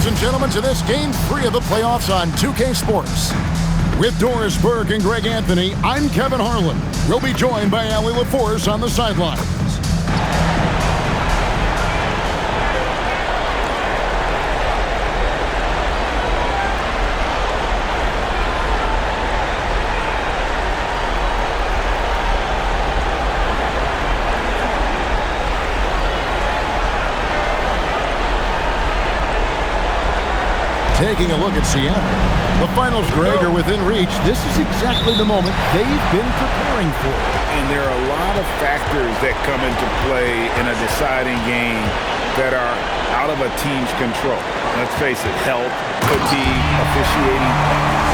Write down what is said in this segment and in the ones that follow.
ladies and gentlemen, to this Game 3 of the playoffs on 2K Sports. With Doris Burke and Greg Anthony, I'm Kevin Harlan. We'll be joined by Allie LaForce on the sidelines. Taking a look at Seattle. The finals, Greg, are within reach. This is exactly the moment they've been preparing for. And there are a lot of factors that come into play in a deciding game that are out of a team's control. Let's face it, health, fatigue, officiating.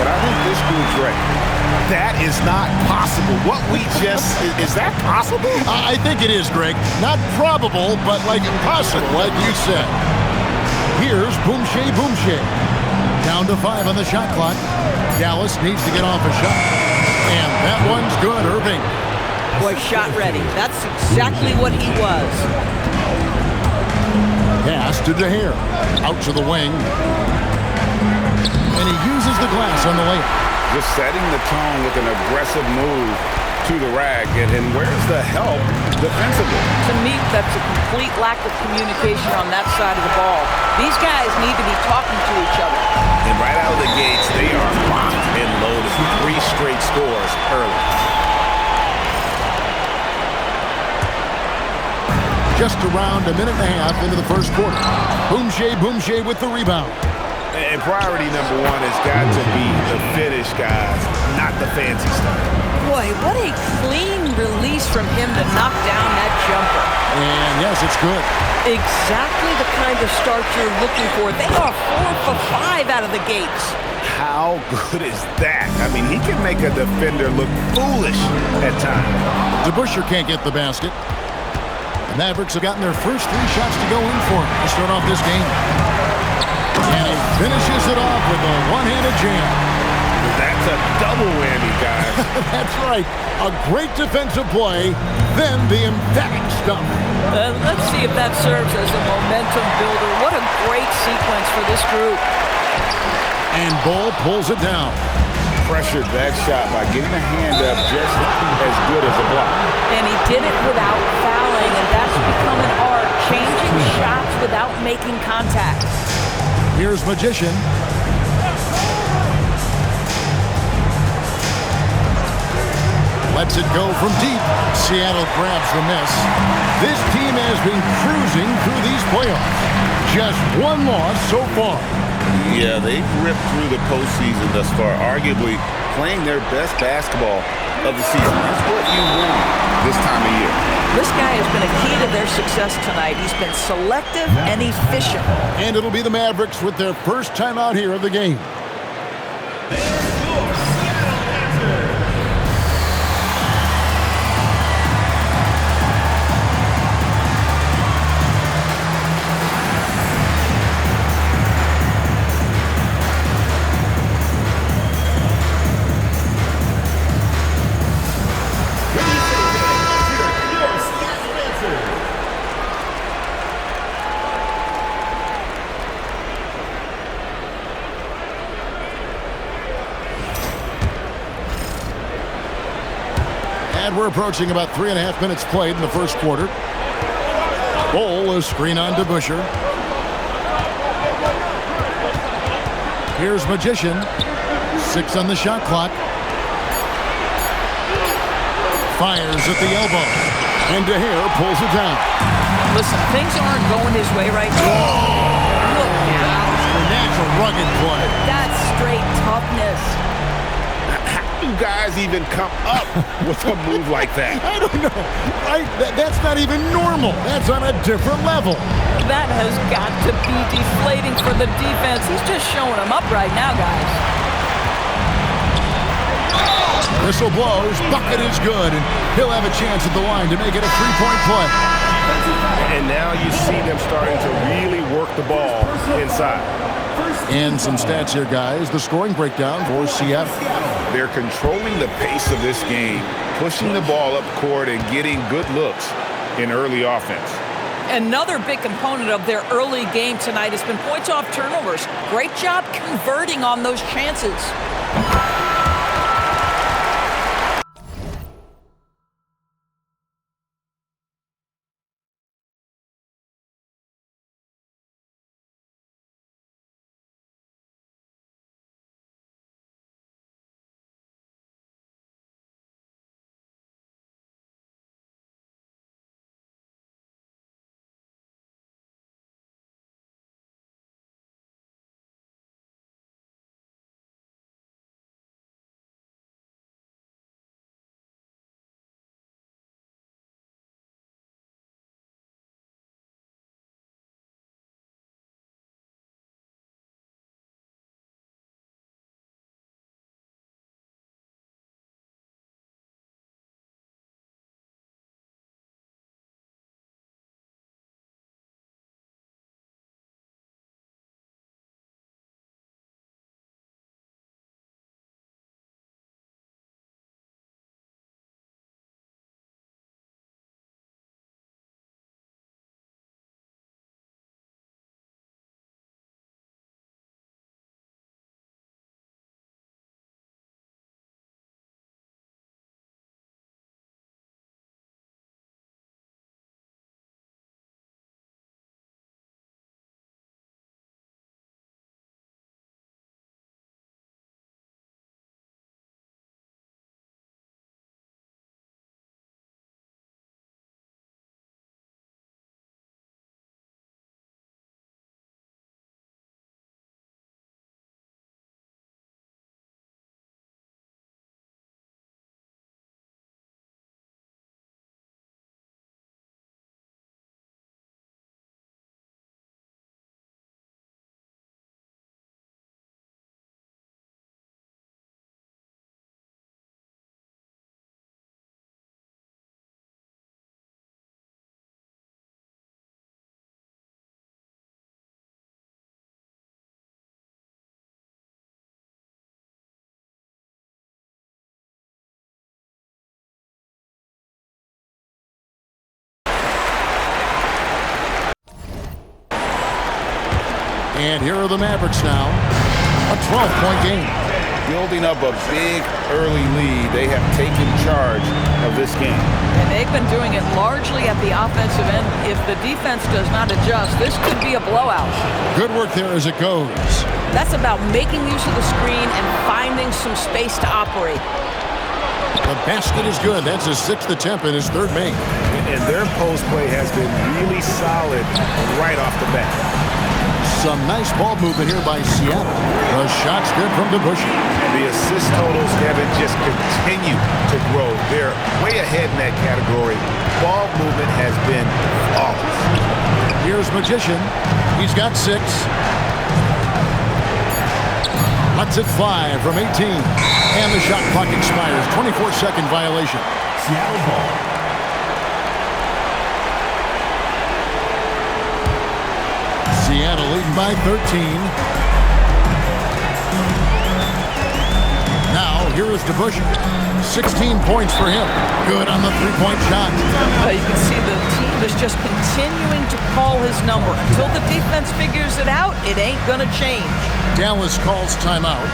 But I think this group's ready. That is not possible. What we just... Is that possible? I think it is, Greg. Not probable, but like impossible, like you said. Here's Boomshay. Down to 5 on the shot clock. Dallas needs to get off a shot. And that one's good, Irving. Boy, shot ready. That's exactly what he was. Pass to DeHare. Out to the wing. And he uses the glass on the layup. Just setting the tone with an aggressive move to the rack. And where's the help defensively? To me, that's a complete lack of communication on that side of the ball. These guys need to be talking to each other. And right out of the gates, they are locked and loaded. 3 straight scores early. Just around a minute and a half into the first quarter. Boomshay with the rebound. And priority number 1 has got to be the finish, guys, not the fancy stuff. Boy, what a clean release from him to knock down that jumper. And yes, it's good. Exactly the kind of start you're looking for. They are 4 for 5 out of the gates. How good is that? I mean, he can make a defender look foolish at times. DeBusschere can't get the basket. The Mavericks have gotten their first 3 shots to go in for to start off this game. And he finishes it off with a one-handed jam. That's a double whammy, guys. That's right. A great defensive play, then the emphatic stuff. Let's see if that serves as a momentum builder. What a great sequence for this group. And Ball pulls it down. Pressured that shot by getting a hand up just as good as a block. And he did it without fouling, and that's become an art, changing shots without making contact. Here's Magician. Lets it go from deep. Seattle grabs the miss. This team has been cruising through these playoffs. Just 1 loss so far. Yeah, they've ripped through the postseason thus far, arguably playing their best basketball of the season. That's what you want this time of year. This guy has been a key to their success tonight. He's been selective and efficient. And it'll be the Mavericks with their first time out here of the game. And we're approaching about 3.5 minutes played in the first quarter. Ball, a screen on DeBusschere. Here's Magician. 6 on the shot clock. Fires at the elbow. And DeHare pulls it down. Listen, things aren't going his way right now. Look now. That's a rugged play. That's straight toughness. You guys even come up with a move like that? I don't know. That's not even normal. That's on a different level. That has got to be deflating for the defense. He's just showing them up right now, guys. Whistle blows. Bucket is good. And he'll have a chance at the line to make it a 3-point play. And now you see them starting to really work the ball inside. And some stats here, guys. The scoring breakdown for Seattle. They're controlling the pace of this game, pushing the ball up court and getting good looks in early offense. Another big component of their early game tonight has been points off turnovers. Great job converting on those chances. And here are the Mavericks now. A 12-point game. Building up a big early lead. They have taken charge of this game. And they've been doing it largely at the offensive end. If the defense does not adjust, this could be a blowout. Good work there as it goes. That's about making use of the screen and finding some space to operate. The basket is good. That's his 6th attempt in his 3rd make. And their post play has been really solid right off the bat. Some nice ball movement here by Seattle. The shot's good from DeBusschere. The assist totals haven't just continued to grow. They're way ahead in that category. Ball movement has been flawless. Here's Magician. He's got 6. Lets it fly from 18. And the shot clock expires. 24-second violation. Seattle ball. Seattle leading by 13. Now, here is DeBusschere. 16 points for him. Good on the three-point shot. You can see the team is just continuing to call his number. Until the defense figures it out, it ain't going to change. Dallas calls timeout.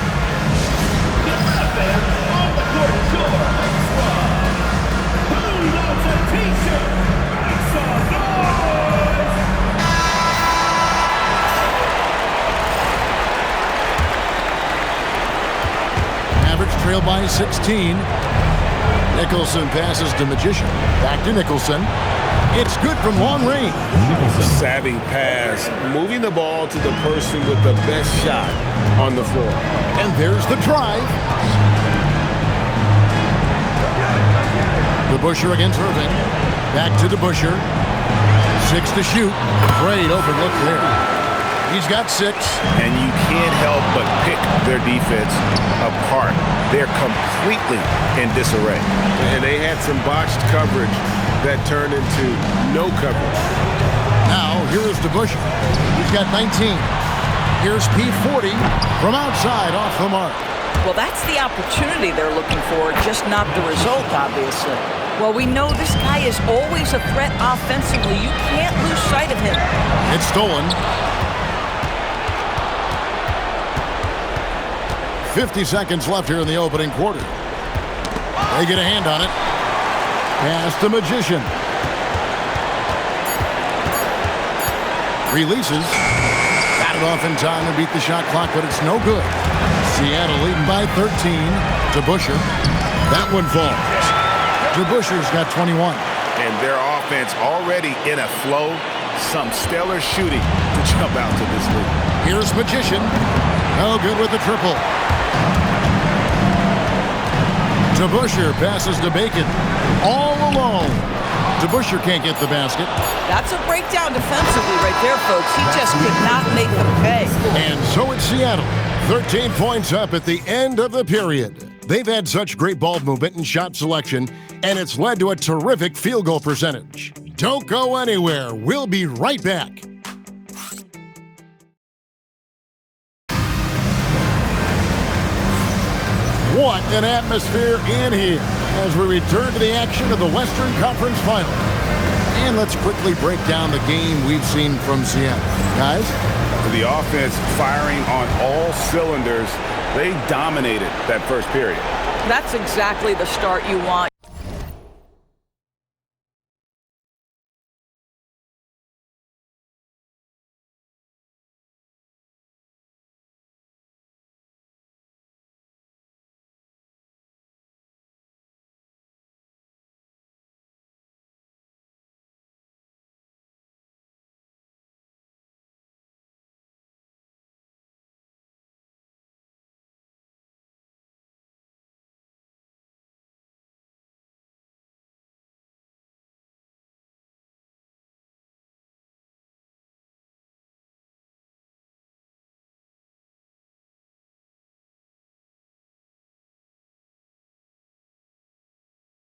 Mavericks trail by 16. Nicholson passes to Magician. Back to Nicholson. It's good from long range. Savvy pass, moving the ball to the person with the best shot on the floor. And there's the drive. DeBusschere against Irving. Back to DeBusschere. 6 to shoot. Great open look there. He's got 6. And you can't help but pick their defense apart. They're completely in disarray. And they had some botched coverage that turned into no coverage. Now, here is DeBusschere. He's got 19. Here's P40 from outside off the mark. Well, that's the opportunity they're looking for, just not the result, obviously. Well, we know this guy is always a threat offensively. You can't lose sight of him. It's stolen. 50 seconds left here in the opening quarter. They get a hand on it. Pass to Magician. Releases. Got it off in time to beat the shot clock, but it's no good. Seattle leading by 13 to Busher. That one falls. DeBuscher's got 21. And their offense already in a flow. Some stellar shooting to jump out to this lead. Here's Magician. No good with the triple. DeBuscher passes to Bacon. All alone. DeBuscher can't get the basket. That's a breakdown defensively right there, folks. He just could not make them pay. And so it's Seattle. 13 points up at the end of the period. They've had such great ball movement and shot selection, and it's led to a terrific field goal percentage. Don't go anywhere. We'll be right back. What an atmosphere in here as we return to the action of the Western Conference Final. And let's quickly break down the game we've seen from Seattle. Guys? The offense firing on all cylinders. They dominated that first period. That's exactly the start you want.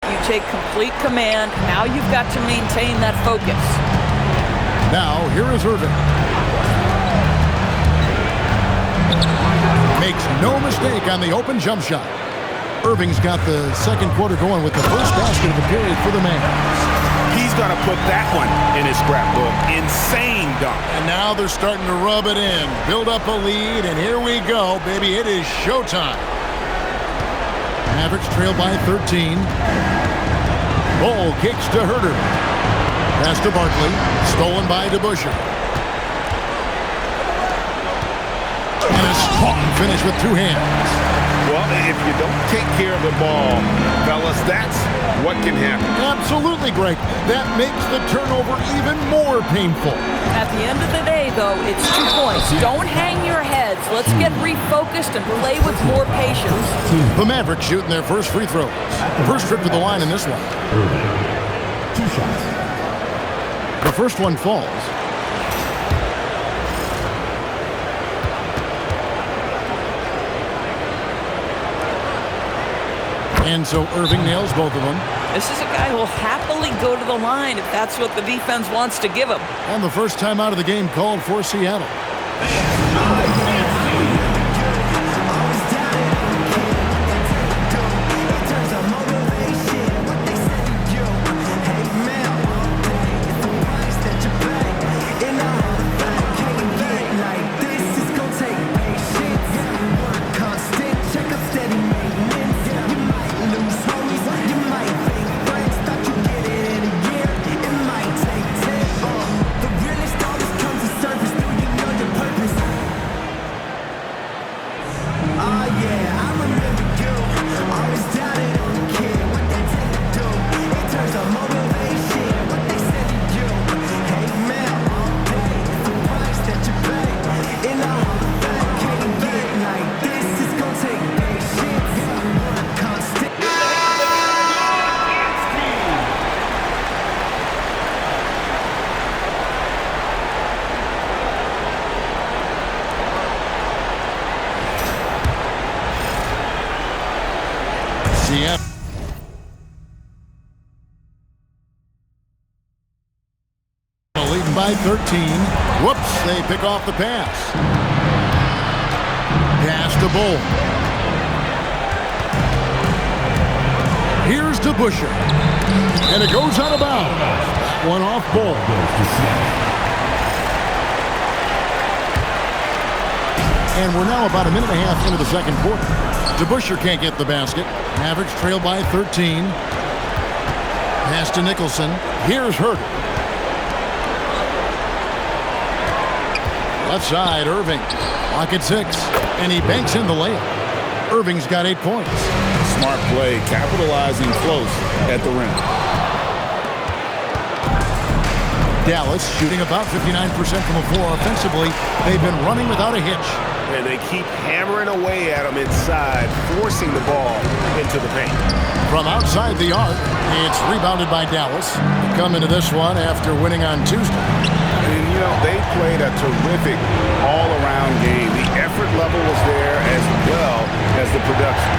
You take complete command. Now you've got to maintain that focus. Now, here is Irving. Makes no mistake on the open jump shot. Irving's got the second quarter going with the first basket of the period for the man. He's going to put that one in his scrapbook. Insane dunk. And now they're starting to rub it in. Build up a lead, and here we go, baby. It is showtime. Mavericks trail by 13. Ball kicks to Herter. Pass to Barkley. Stolen by DeBuscher. And a strong finish with two hands. Well, if you don't take care of the ball, fellas, that's what can happen. Absolutely, Greg. That makes the turnover even more painful. At the end of the day, though, it's 2 points. Don't hang your heads. Let's get refocused and play with more patience. The Mavericks shooting their first free throws. First trip to the line in this one. 2 shots. The first one falls. And so Irving nails both of them. This is a guy who will happily go to the line if that's what the defense wants to give him. And the first time out of the game called for Seattle. Seattle leading by 13. Whoops, they pick off the pass. Pass to Bull. Here's DeBuscher. And it goes out of bounds. One off ball. And we're now about a minute and a half into the second quarter. DeBusschere can't get the basket. Mavericks trail by 13. Pass to Nicholson. Here's Herter. Left side, Irving. Lock at 6. And he banks in the layup. Irving's got 8 points. Smart play, capitalizing close at the rim. Dallas shooting about 59% from the floor offensively. They've been running without a hitch. And they keep hammering away at him inside, forcing the ball into the paint. From outside the arc, it's rebounded by Dallas. They come into this one after winning on Tuesday. And, you know, they played a terrific all-around game. The effort level was there as well as the production.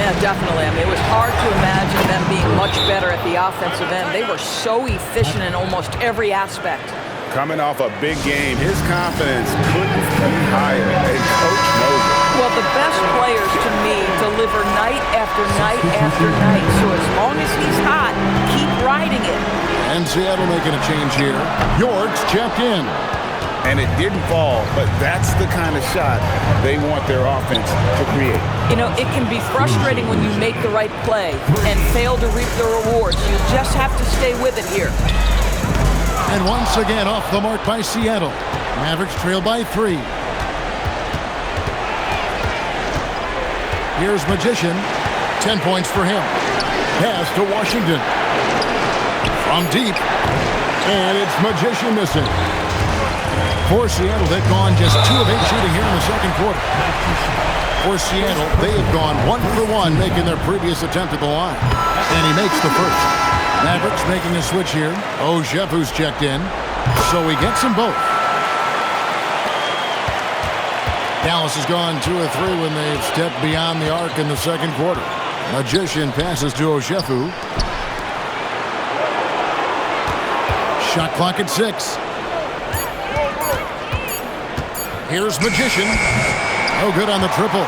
Yeah, definitely. I mean, it was hard to imagine them being much better at the offensive end. They were so efficient in almost every aspect. Coming off a big game, his confidence couldn't be higher, and Coach knows it. Well, the best players, to me, deliver night after night after night. So as long as he's hot, keep riding it. And Seattle making a change here. York's checked in. And it didn't fall, but that's the kind of shot they want their offense to create. You know, it can be frustrating when you make the right play and fail to reap the rewards. You just have to stay with it here. And once again off the mark by Seattle. Mavericks trail by 3. Here's Magician. 10 points for him. Pass to Washington. From deep. And it's Magician missing. For Seattle, they've gone just 2 of 8 shooting here in the second quarter. For Seattle, they have gone 1 for 1, making their previous attempt at the line. And he makes the first. Mavericks making a switch here. Ojefu's checked in. So he gets them both. Dallas has gone 2 of 3 when they've stepped beyond the arc in the second quarter. Magician passes to Ojefu. Shot clock at 6. Here's Magician. No good on the triple.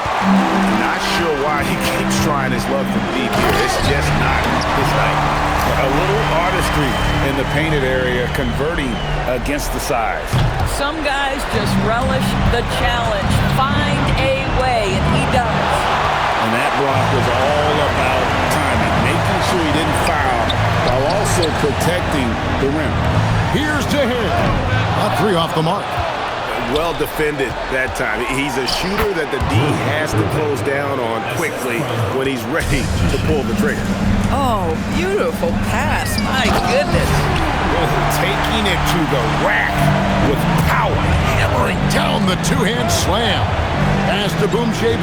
Not sure why he keeps trying his luck from deep here. It's just not his night. A little artistry in the painted area, converting against the size. Some guys just relish the challenge. Find a way, and he does. And that block was all about timing, making sure he didn't foul while also protecting the rim. Here's DeHair. A 3 off the mark. Well defended that time. He's a shooter that the D has to close down on quickly when he's ready to pull the trigger. Oh, beautiful pass. My goodness. Taking it to the rack with power. Hammering down the 2-hand slam. Pass to Boumtje.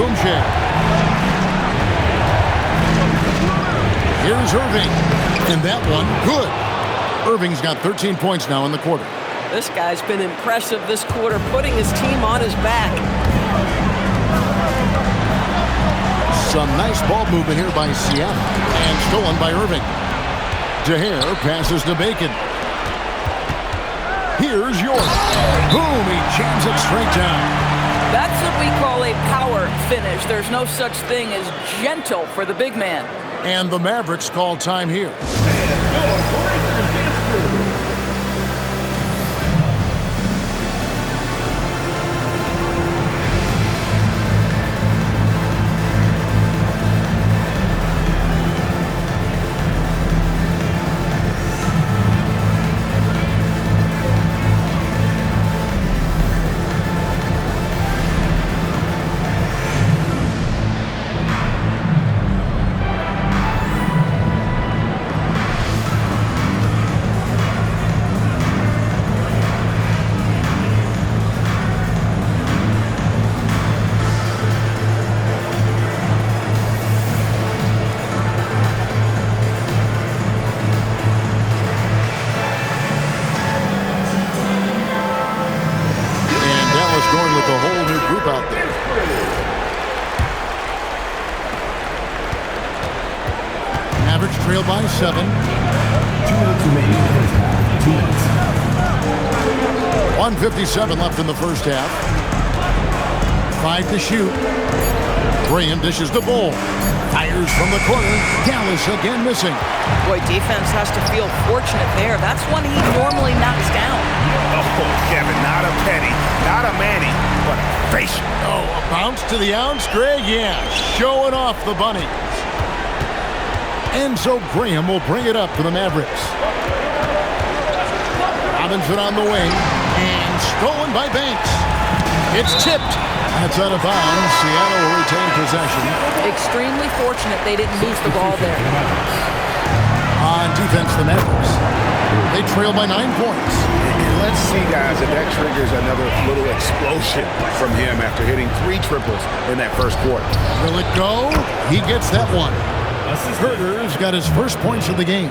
Here's Irving. And that one, good. Irving's got 13 points now in the quarter. This guy's been impressive this quarter, putting his team on his back. Some nice ball movement here by Seattle. And stolen by Irving. DeHair passes to Bacon. Here's York. Boom, he jams it straight down. That's what we call a power finish. There's no such thing as gentle for the big man. And the Mavericks call time here. Going with a whole new group out there. Mavericks trail by 7. 2 minutes remaining in the first half. 2 minutes. 1:57 left in the first half. 5 to shoot. Graham dishes the ball. Fires from the corner. Dallas again missing. Boy, defense has to feel fortunate there. That's one he normally knocks down. Oh, Kevin, not a Petty, not a Manny, but a facial. Oh, a bounce to the ounce, Greg? Yeah, showing off the bunnies. Enzo Graham will bring it up for the Mavericks. Robinson on the wing, and stolen by Banks. It's tipped. That's out of bounds. Seattle will retain possession. Extremely fortunate they didn't lose the ball there. On defense, the Mavericks. They trail by 9 points. And let's see, guys, if that triggers another little explosion from him after hitting 3 triples in that first quarter. Will it go? He gets that one. Herter's got his first points of the game.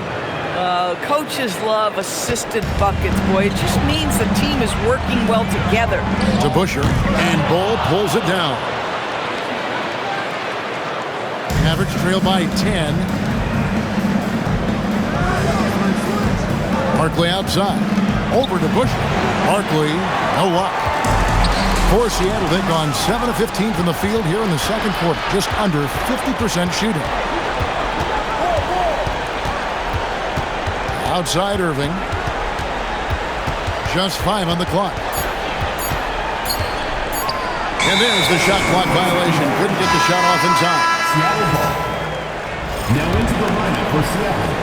Coaches love assisted buckets, boy. It just means the team is working well together. To Busher, and Bull pulls it down. Mavericks trail by 10. Barkley outside. Over to Busher. Barkley, no luck. For Seattle, they've gone 7 of 15 from the field here in the second quarter. Just under 50% shooting. Outside Irving. Just 5 on the clock. And there's the shot clock violation. Couldn't get the shot off in time. Seattle ball. Now into the lineup for Seattle.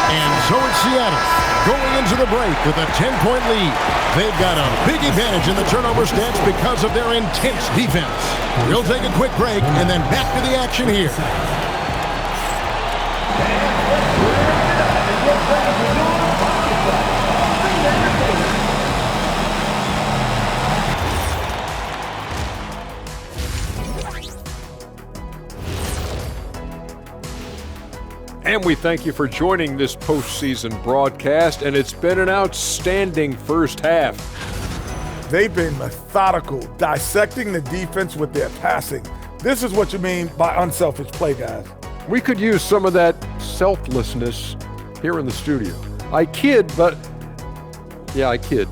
And so it's Seattle going into the break with a 10-point lead. They've got a big advantage in the turnover stats because of their intense defense. We'll take a quick break and then back to the action here. And we thank you for joining this postseason broadcast, and it's been an outstanding first half. They've been methodical, dissecting the defense with their passing. This is what you mean by unselfish play, guys. We could use some of that selflessness here in the studio. I kid, but yeah, I kid.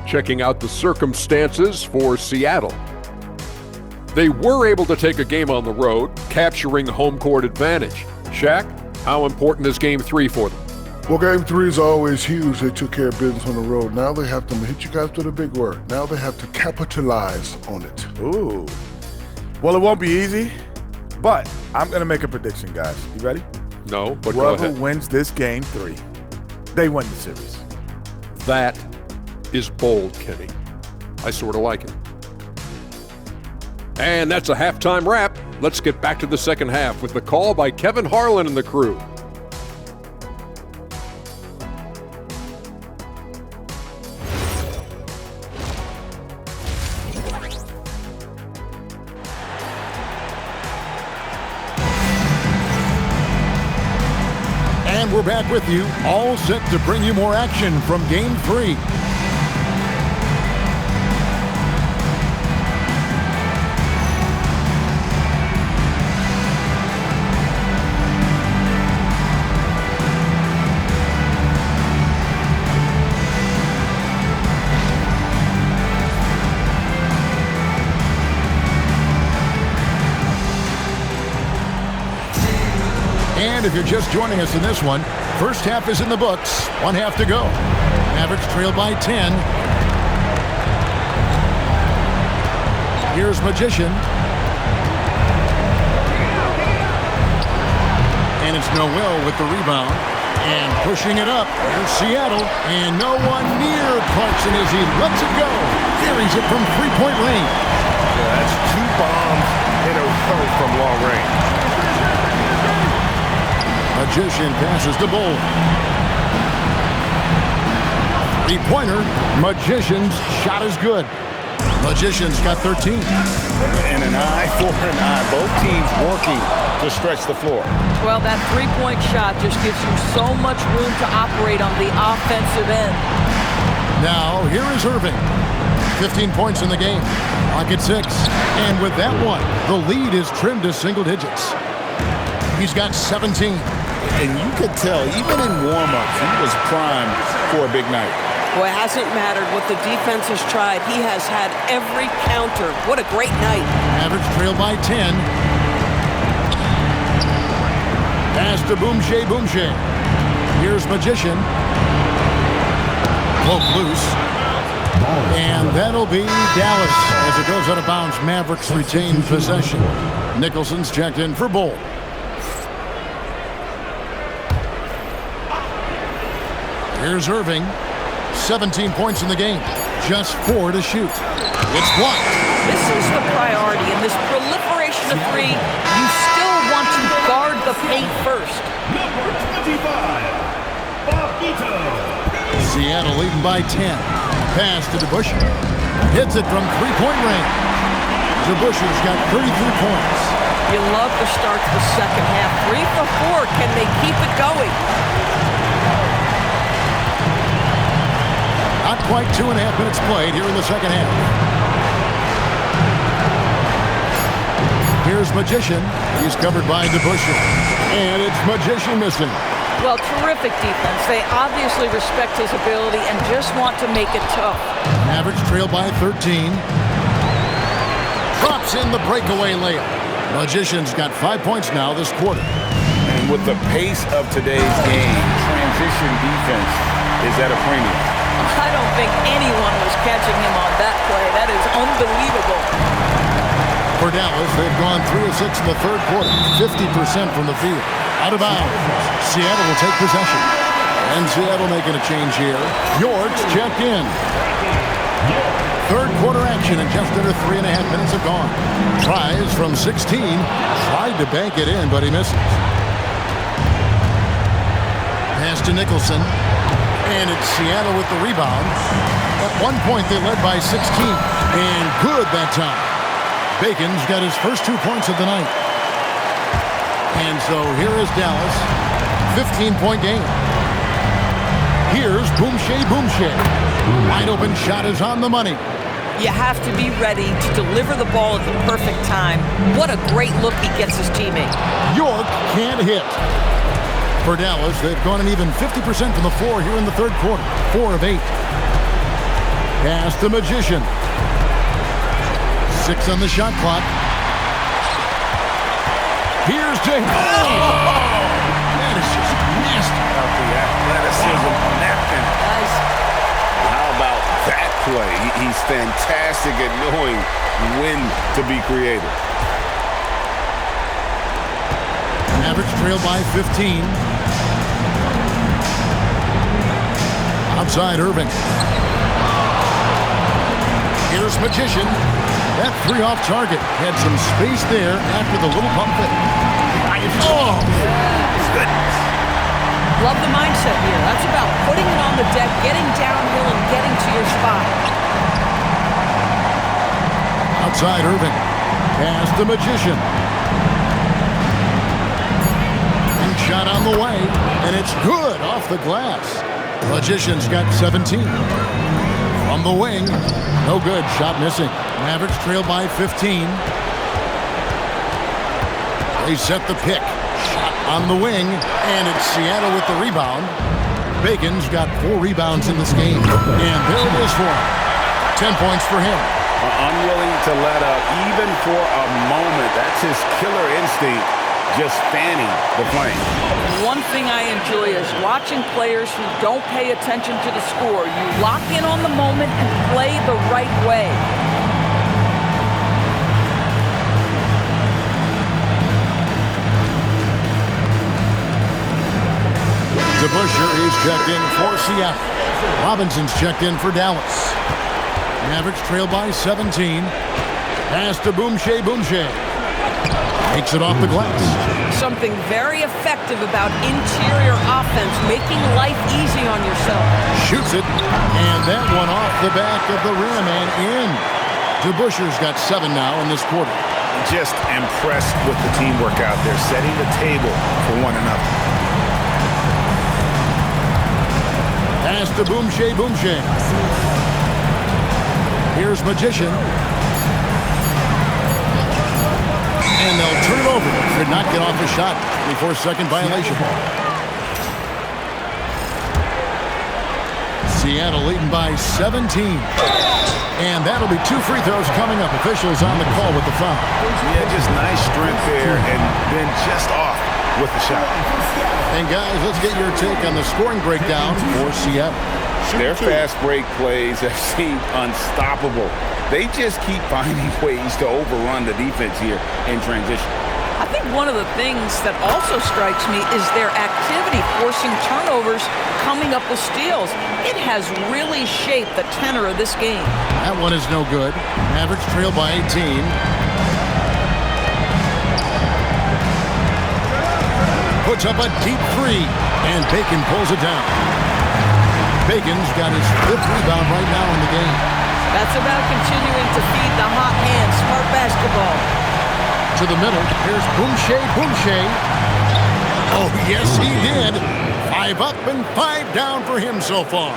Checking out the circumstances for Seattle. They were able to take a game on the road, capturing home court advantage. Shaq, how important is Game 3 for them? Well, Game 3 is always huge. They took care of business on the road. Now they have to hit you guys with a big word. Now they have to capitalize on it. Ooh. Well, it won't be easy, but I'm going to make a prediction, guys. You ready? No, but go Whoever ahead. wins this Game 3, they win the series. That is bold, Kenny. I sort of like it. And that's a halftime wrap. Let's get back to the second half with the call by Kevin Harlan and the crew. And we're back with you, all set to bring you more action from Game 3. And if you're just joining us in this one, first half is in the books. 1 half to go. Mavericks trail by 10. Here's Magician. And it's Noel with the rebound. And pushing it up. Here's Seattle. And no one near Clarkson as he lets it go. Carries it from three-point range. Yeah, that's 2 bombs in a row from long range. Magician passes to Bull. Three-pointer. Magician's shot is good. Magician's got 13. And an eye for an eye. Both teams working to stretch the floor. Well, that three-point shot just gives you so much room to operate on the offensive end. Now, here is Irving. 15 points in the game. Clock at 6. And with that one, the lead is trimmed to single digits. He's got 17. And you could tell, even in warm-ups, he was primed for a big night. Well, it hasn't mattered what the defense has tried. He has had every counter. What a great night. Mavericks trail by 10. Pass to Boucher. Here's Magician. Broke loose. And that'll be Dallas as it goes out of bounds. Mavericks retain possession. Nicholson's checked in for Bull. Here's Irving. 17 points in the game. Just 4 to shoot. It's blocked. This is the priority. In this proliferation of three, you still want to guard the paint first. Number 25, Bobbito. Seattle leading by 10. Pass to DeBusschere. Hits it from three-point range. DeBusschere's got 33 points. You love the start to the second half. 3 for 4. Can they keep it going? Not quite 2.5 minutes played here in the second half. Here's Magician. He's covered by DeBusschere. And it's Magician missing. Well, terrific defense. They obviously respect his ability and just want to make it tough. Mavericks trail by 13. Drops in the breakaway layup. Magician's got 5 points now this quarter. And with the pace of today's game, transition defense is at a premium. I don't think anyone was catching him on that play. That is unbelievable. For Dallas, they've gone 3 of 6 in the third quarter, 50% from the field. Out of bounds. Seattle will take possession. And Seattle making a change here. York's checked in. Third quarter action and just under 3.5 minutes have gone. Tries from 16. Tried to bank it in, but he misses. Pass to Nicholson. And it's Seattle with the rebound. At one point, they led by 16. And good that time. Bacon's got his first 2 points of the night. And so here is Dallas. 15-point game. Here's Boucher. Wide open shot is on the money. You have to be ready to deliver the ball at the perfect time. What a great look he gets his teammate. York can't hit. For Dallas, they've gone an even 50% from the floor here in the third quarter. 4 of 8. Pass the Magician. 6 on the shot clock. Here's James. That is just nasty. The athleticism napkin. Nice. How about that play? He's fantastic at knowing when to be creative. Mavericks trail by 15. Outside Irving. Here's Magician. That 3 off target. Had some space there after the little pump fake. Oh! Goodness. Love the mindset here. That's about putting it on the deck, getting downhill, and getting to your spot. Outside Irving. Pass the Magician. And shot on the way. And it's good off the glass. Magician's got 17. From the wing. No good. Shot missing. Mavericks trail by 15. They set the pick. Shot on the wing. And it's Seattle with the rebound. Bacon's got 4 rebounds in this game. And there it is for him. 10 points for him. Unwilling to let up even for a moment. That's his killer instinct. Just fanning the flame. One thing I enjoy is watching players who don't pay attention to the score. You lock in on the moment and play the right way. DeBusschere is checked in for Seattle. Robinson's checked in for Dallas. Mavericks trail by 17. Pass to Boucher. Takes it off the glass. Something very effective about interior offense, making life easy on yourself. Shoots it, and that one off the back of the rim and in. DeBusschere's got 7 now in this quarter. Just impressed with the teamwork out there, setting the table for one another. Pass to Boucher. Here's Magician. And they'll turn it over. Could not get off a shot. 24-second violation. Seattle leading by 17. And that'll be 2 free throws coming up. Officials on the call with the foul. Yeah, just nice strength there and then just off with the shot. And guys, let's get your take on the scoring breakdown for Seattle. Their fast break plays have seemed unstoppable. They just keep finding ways to overrun the defense here in transition. I think one of the things that also strikes me is their activity forcing turnovers, coming up with steals. It has really shaped the tenor of this game. That one is no good. Mavericks trail by 18. Puts up a deep three, and Bacon pulls it down. Bacon's got his 5th rebound right now in the game. That's about continuing to feed the hot hand. Smart basketball. To the middle. Here's Boucher. Oh, yes, he did. 5 up and 5 down for him so far.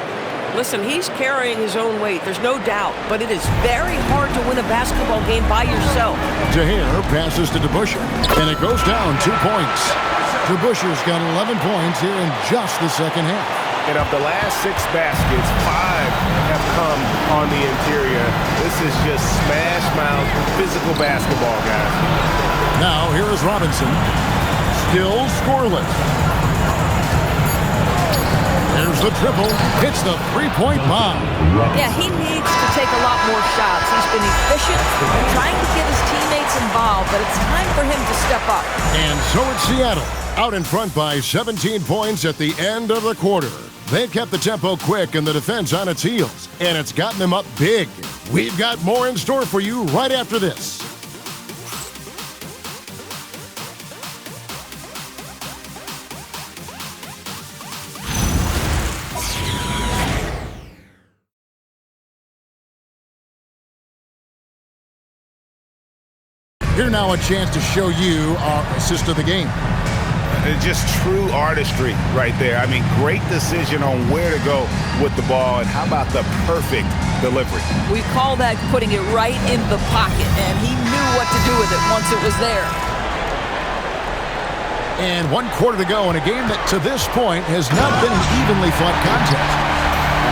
Listen, he's carrying his own weight. There's no doubt. But it is very hard to win a basketball game by yourself. Tahir passes to DeBusschere, and it goes down 2 points. DeBusschere's got 11 points here in just the second half. And of the last 6 baskets, 5 have come on the interior. This is just smash mouth physical basketball, guys. Now, here is Robinson. Still scoreless. There's the triple. Hits the 3-point bomb. Yeah, he needs to take a lot more shots. He's been efficient, trying to get his teammates involved, but it's time for him to step up. And so it's Seattle, out in front by 17 points at the end of the quarter. They've kept the tempo quick and the defense on its heels, and it's gotten them up big. We've got more in store for you right after this. Here now a chance to show you our assist of the game. Just true artistry right there. I mean, great decision on where to go with the ball, and how about the perfect delivery? We call that putting it right in the pocket, and he knew what to do with it once it was there. And 1 quarter to go in a game that to this point has not been an evenly fought contest.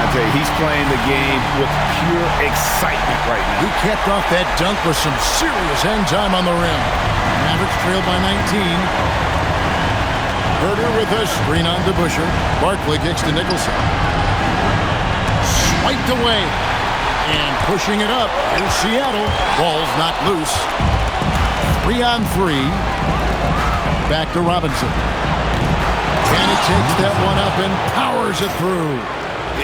I'll tell you, he's playing the game with pure excitement right now. He kept off that dunk with some serious hang time on the rim. Mavericks trail by 19. Herder with a screen on DeBusschere. Barkley kicks to Nicholson. Swiped away. And pushing it up. Here's Seattle. Ball's not loose. 3-on-3. Back to Robinson. And he takes that one up and powers it through.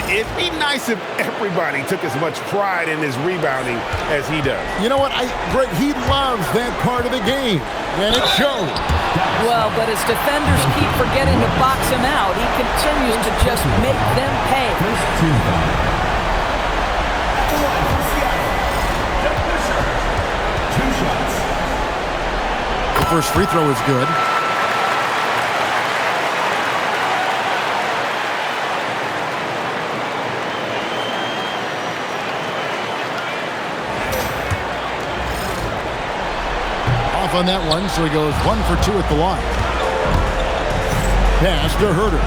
It'd be nice if everybody took as much pride in his rebounding as he does. You know what? Greg, he loves that part of the game, and it shows. Well, but as defenders keep forgetting to box him out, he continues to just make them pay. The first free throw is good. On that one, so he goes 1 for 2 at the line. Pass to Herder.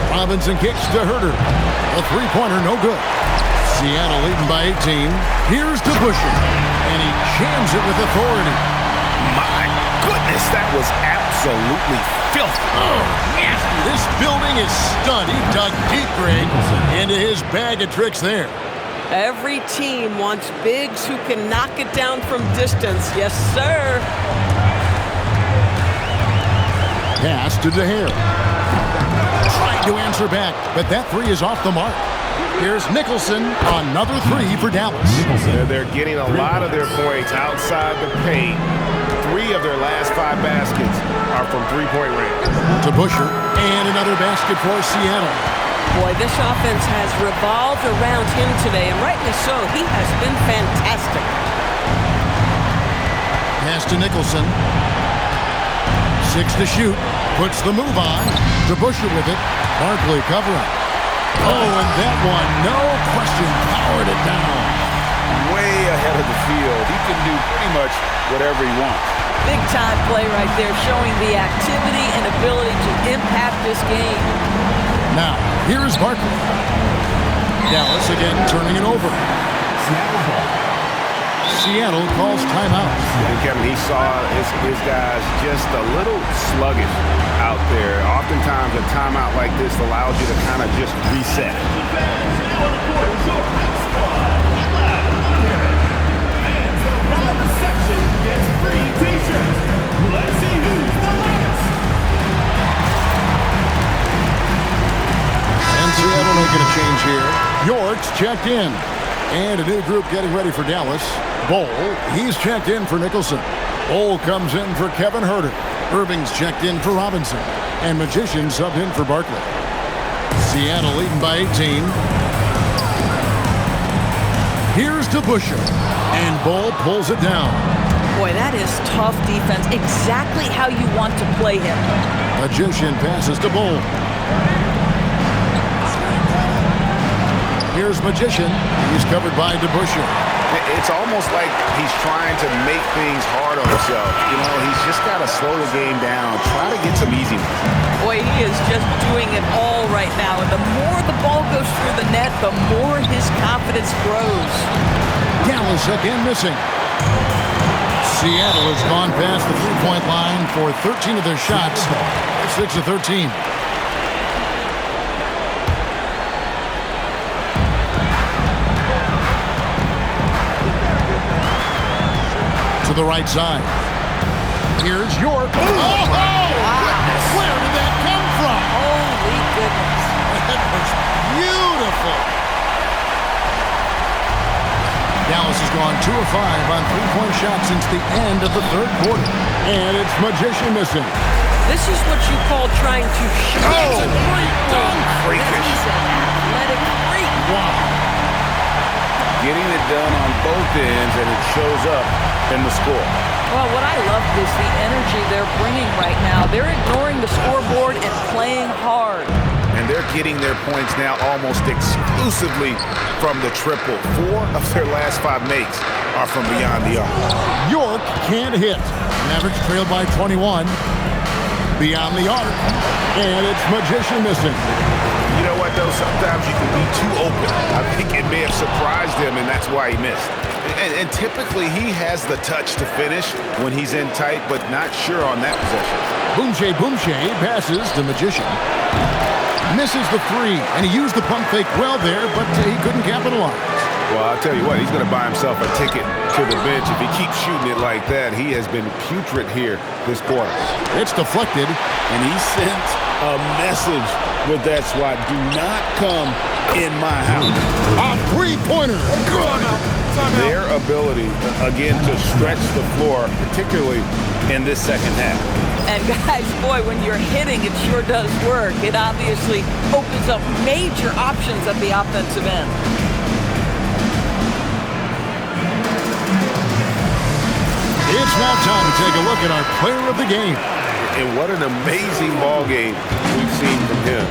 Robinson kicks to Herder. A 3-pointer, no good. Seattle leading by 18. Here's DeBusschere, and he jams it with authority. My goodness, that was absolutely filthy. Oh, nasty. This building is stunned. He dug deep, Greg, into his bag of tricks there. Every team wants bigs who can knock it down from distance. Yes, sir. Pass to Tahir. Trying to answer back, but that 3 is off the mark. Here's Nicholson, another 3 for Dallas. They're getting a lot of their points outside the paint. 3 of their last 5 baskets are from 3-point range. DeBusschere, and another basket for Seattle. Boy, this offense has revolved around him today, and rightly so. He has been fantastic. Pass to Nicholson. 6 to shoot. Puts the move on. DeBusschere with it. Barkley covering. Oh, and that one, no question, powered it down. Way ahead of the field. He can do pretty much whatever he wants. Big time play right there, showing the activity and ability to impact this game. Now, here's Barkley. Dallas again turning it over. Seattle calls timeout. And Kevin, he saw his guys just a little sluggish out there. Oftentimes a timeout like this allows you to kind of just reset. And Seattle making a change here. York's checked in. And a new group getting ready for Dallas. Bowl, he's checked in for Nicholson. Bowl comes in for Kevin Huerter. Irving's checked in for Robinson. And Magician subbed in for Barkley. Seattle leading by 18. Here's DeBusschere. And Bowl pulls it down. Boy, that is tough defense. Exactly how you want to play him. Magician passes to Bowl. Here's Magician. He's covered by DeBusschere. It's almost like he's trying to make things hard on himself. You know, he's just got to slow the game down, try to get some easy ones. Boy, he is just doing it all right now. And the more the ball goes through the net, the more his confidence grows. Dallas again missing. Seattle has gone past the three-point line for 13 of their shots. 6 of 13. To the right side. Here's York. Oh! Where did that come from? Holy goodness. That was beautiful. Dallas has gone 2 of 5 on three-point shots since the end of the third quarter. And it's Magician missing. This is what you call trying to shoot. Oh, great dunk. Freakish. He's an athletic freak. Wow. Getting it done on both ends, and it shows up in the score. Well, what I love is the energy they're bringing right now. They're ignoring the scoreboard and playing hard. And they're getting their points now almost exclusively from the triple. 4 of their last 5 makes are from beyond the arc. York can't hit. Mavericks trailed by 21. Beyond the arc. And it's Magician missing. You know what, though? Sometimes you can be too open. I think it may have surprised him, and that's why he missed. And typically, he has the touch to finish when he's in tight, but not sure on that possession. Boucher passes to Magician. Misses the 3, and he used the pump fake well there, but he couldn't capitalize. Well, I'll tell you what, he's going to buy himself a ticket to the bench. If he keeps shooting it like that, he has been putrid here this quarter. It's deflected. And he sent a message with that swat. Do not come in my house. A three-pointer. Their ability, again, to stretch the floor, particularly in this second half. And guys, boy, when you're hitting, it sure does work. It obviously opens up major options at the offensive end. It's now time to take a look at our player of the game. And what an amazing ball game we've seen from him.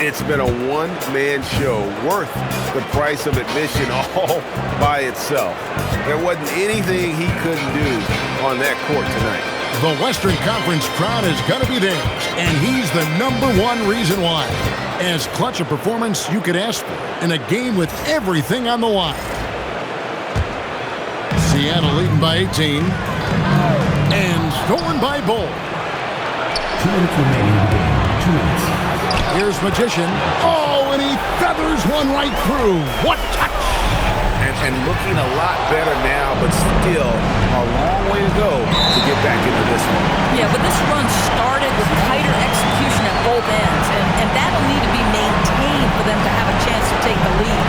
It's been a one-man show worth the price of admission all by itself. There wasn't anything he couldn't do on that court tonight. The Western Conference crowd is going to be theirs, and he's the #1 reason why. As clutch a performance you could ask for in a game with everything on the line. Seattle leading by 18. And stolen by Bowl. 2 minutes remaining in the game. 2 minutes. Here's Magician. Oh, and he feathers one right through. What touch! And looking a lot better now, but still a long way to go to get back into this one. Yeah, but this run started with tighter execution at both ends, and that'll need to be maintained for them to have a chance to take the lead.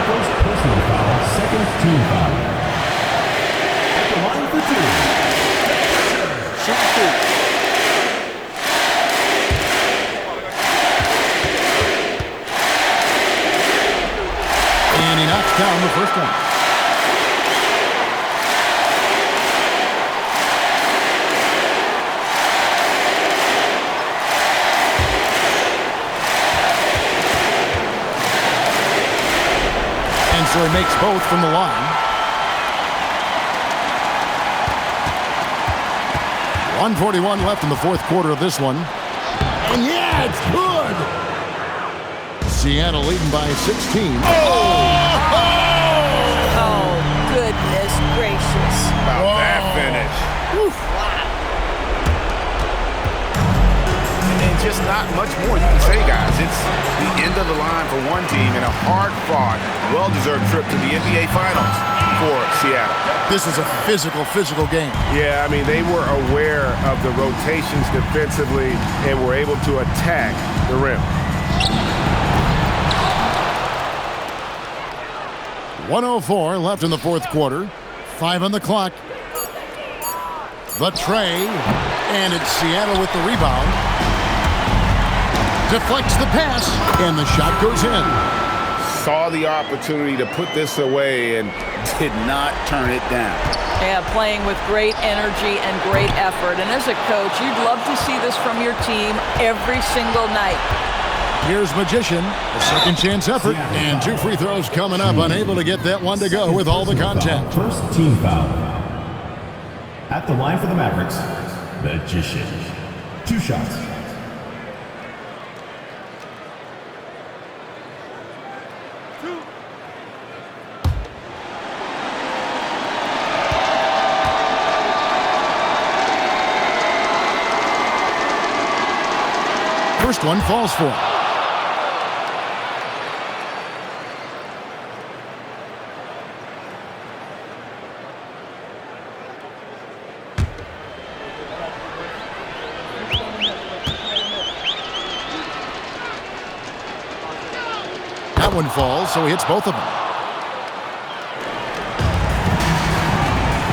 First personal foul, second team foul. At the line for 2. Shoot 2. And he knocks down the first one. And so he makes both from the line. 1:41 left in the fourth quarter of this one. And yeah, it's good! Seattle leading by 16. Oh, goodness gracious. About that finish. And just not much more you can say, guys. It's the end of the line for one team and a hard-fought, well-deserved trip to the NBA Finals for Seattle. This is a physical game. Yeah, I mean, they were aware of the rotations defensively and were able to attack the rim. 1:04 left in the fourth quarter. 5 on the clock. The tray, and it's Seattle with the rebound. Deflects the pass, and the shot goes in. Saw the opportunity to put this away and did not turn it down. Yeah, playing with great energy and great effort. And as a coach, you'd love to see this from your team every single night. Here's Magician, a second chance effort, and 2 free throws coming up, unable to get that one to go with all the contact. First team foul. At the line for the Mavericks, Magician. 2 shots. First one falls for him. That one falls, so he hits both of them.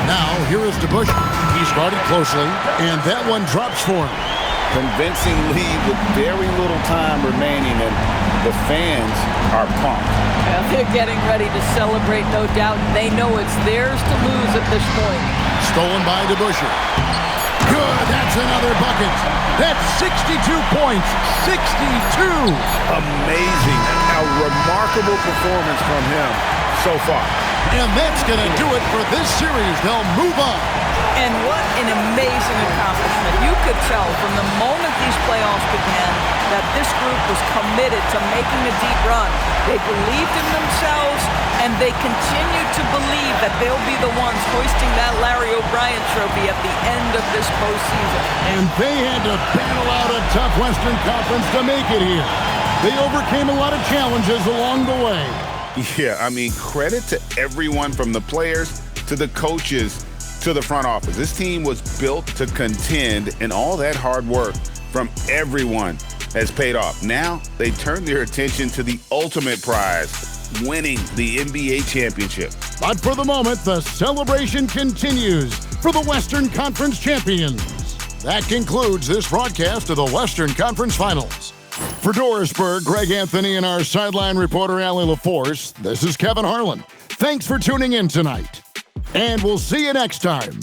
Now, here is DeBusch. He's guarded closely, and that one drops for him. Convincing lead with very little time remaining, and the fans are pumped. Well, they're getting ready to celebrate, no doubt. They know it's theirs to lose at this point. Stolen by DeBusch. Good, that's another bucket. That's 62 points, 62. Amazing, a remarkable performance from him so far. And that's going to do it for this series. They'll move on. And what an amazing accomplishment. You could tell from the moment these playoffs began that this group was committed to making a deep run. They believed in themselves, and they continue to believe that they'll be the ones hoisting that Larry O'Brien trophy at the end of this postseason. And they had to battle out a tough Western Conference to make it here. They overcame a lot of challenges along the way. Yeah, I mean, credit to everyone from the players to the coaches to the front office. This team was built to contend, and all that hard work from everyone has paid off. Now they turn their attention to the ultimate prize, winning the NBA championship. But for the moment, the celebration continues for the Western Conference champions. That concludes this broadcast of the Western Conference Finals. For Dorisburg, Greg Anthony, and our sideline reporter, Allie LaForce, this is Kevin Harlan. Thanks for tuning in tonight. And we'll see you next time.